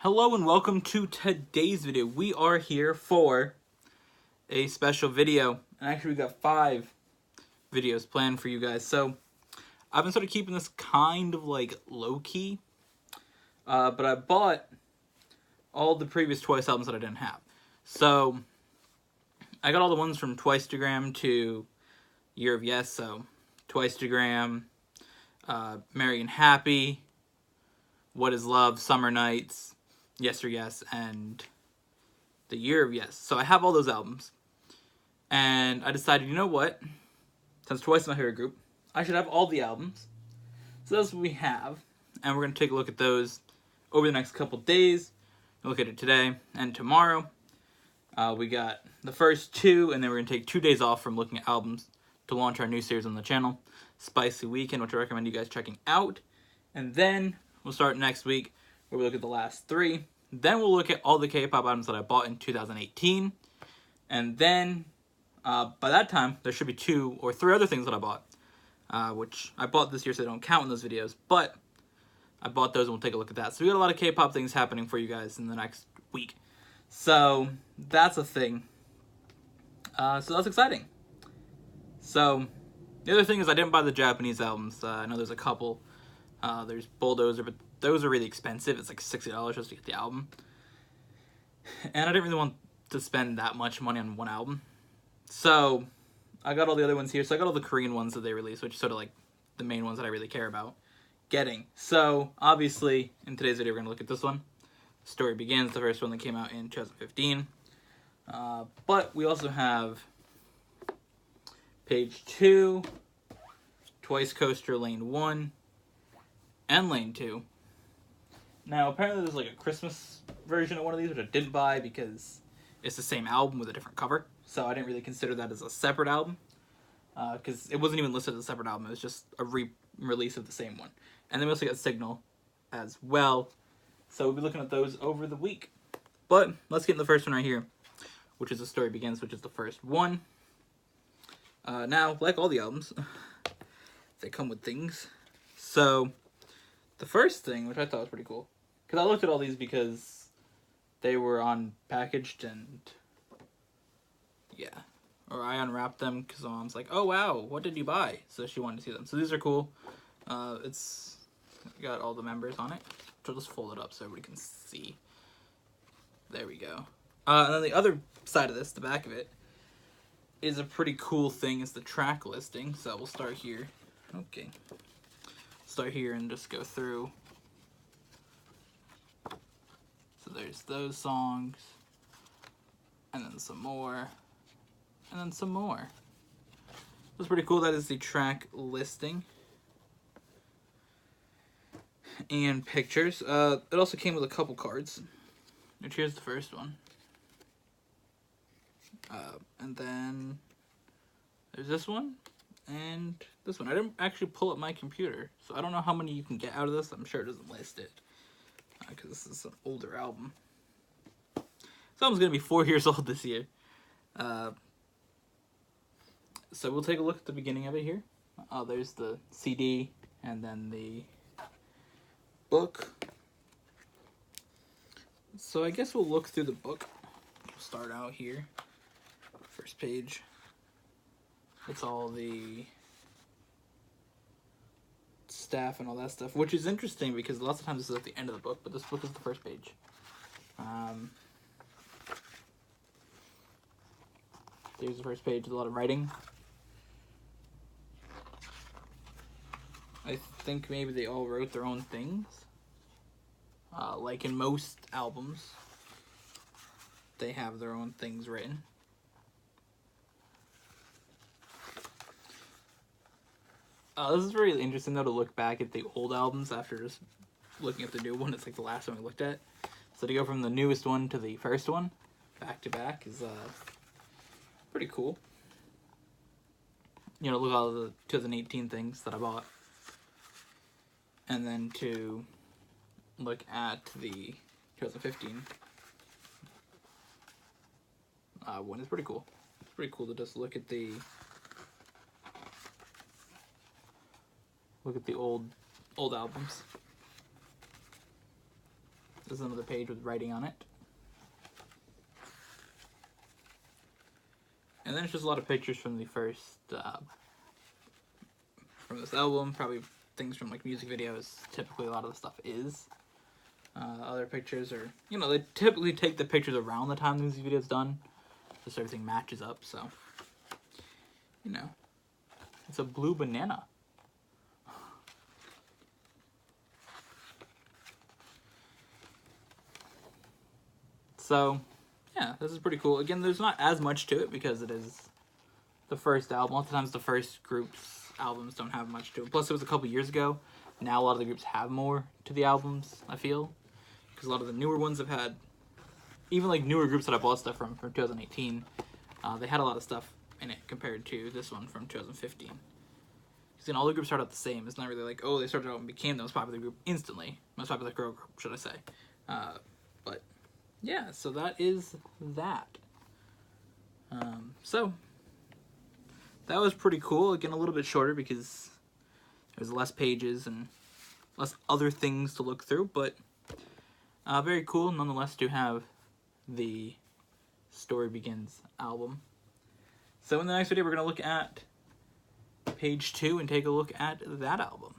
Hello and welcome to today's video. We are here for a special video, and actually we got 5 videos planned for you guys. So I've been sort of keeping this kind of like low-key, but I bought all the previous Twice albums that I didn't have. So I got all the ones from Twice-tagram to Year of Yes. So Twice-tagram, Merry and Happy, What Is Love, Summer Nights, Yes or Yes, and the Year of Yes. So I have all those albums. And I decided, you know what? Since Twice is my favorite group, I should have all the albums. So that's what we have. And we're going to take a look at those over the next couple days. We'll look at it today and tomorrow. We got the first 2, and then we're going to take 2 days off from looking at albums to launch our new series on the channel, Spicy Weekend, which I recommend you guys checking out. And then we'll start next week where we look at the last 3. Then we'll look at all the K-pop albums that I bought in 2018. And then, by that time, there should be 2 or 3 other things that I bought. Which I bought this year, so they don't count in those videos. But I bought those, and we'll take a look at that. So we got a lot of K-pop things happening for you guys in the next week. So that's a thing. So that's exciting. So the other thing is I didn't buy the Japanese albums. I know there's a couple. There's Bulldozer, but those are really expensive. It's like $60 just to get the album. And I didn't really want to spend that much money on one album. So I got all the other ones here. So I got all the Korean ones that they released, which is sort of like the main ones that I really care about getting. So obviously, in today's video, we're going to look at this one. Story Begins, the first one that came out in 2015. But we also have Page 2, Twice Coaster Lane 1, and Lane 2. Now, apparently there's like a Christmas version of one of these, which I didn't buy because it's the same album with a different cover. So I didn't really consider that as a separate album. Because it wasn't even listed as a separate album. It was just a re-release of the same one. And then we also got Signal as well. So we'll be looking at those over the week. But let's get in the first one right here, which is The Story Begins, which is the first one. Now, like all the albums, they come with things. So the first thing, which I thought was pretty cool, because I looked at all these because they were unpackaged and, yeah. Or I unwrapped them because my mom's like, oh wow, what did you buy? So she wanted to see them. So these are cool. It's got all the members on it. So I'll just fold it up so everybody can see. There we go. And then the other side of this, the back of it, is a pretty cool thing. It's the track listing. So we'll start here. Okay. Start here and just go through. So there's those songs, and then some more, and then some more. That's pretty cool. That is the track listing and pictures. It also came with a couple cards, which here's the first one. And then there's this one and this one. I didn't actually pull up my computer, so I don't know how many you can get out of this. I'm sure it doesn't list it, because this is an older album. This album's going to be 4 years old this year. So we'll take a look at the beginning of it here. There's the CD and then the book. So I guess we'll look through the book. We'll start out here. First page. It's all the staff and all that stuff, which is interesting because lots of times this is at the end of the book, but this book is the first page. There's the first page with a lot of writing. I think maybe they all wrote their own things. Like in most albums, they have their own things written. This is really interesting, though, to look back at the old albums after just looking at the new one. It's like the last one we looked at. So to go from the newest one to the first one, back to back, is pretty cool. You know, look at all the 2018 things that I bought. And then to look at the 2015 one is pretty cool. It's pretty cool to just look at the old albums. This is another page with writing on it. And then it's just a lot of pictures from the first, from this album, probably things from like music videos. Typically a lot of the stuff is. Other pictures are, you know, they typically take the pictures around the time the music video is done, just so everything matches up, so, you know, it's a blue banana. So, yeah, this is pretty cool. Again, there's not as much to it because it is the first album. Lots of times the first group's albums don't have much to it. Plus, it was a couple years ago. Now a lot of the groups have more to the albums, I feel. Because a lot of the newer ones have had, even like newer groups that I bought stuff from 2018, they had a lot of stuff in it compared to this one from 2015. Because all the groups start out the same. It's not really like, oh, they started out and became the most popular group instantly. Most popular girl group, should I say. But yeah, so that is that. So that was pretty cool. Again, a little bit shorter because there's less pages and less other things to look through, but very cool nonetheless to have the Story Begins album. So in the next video, we're going to look at page 2 and take a look at that album.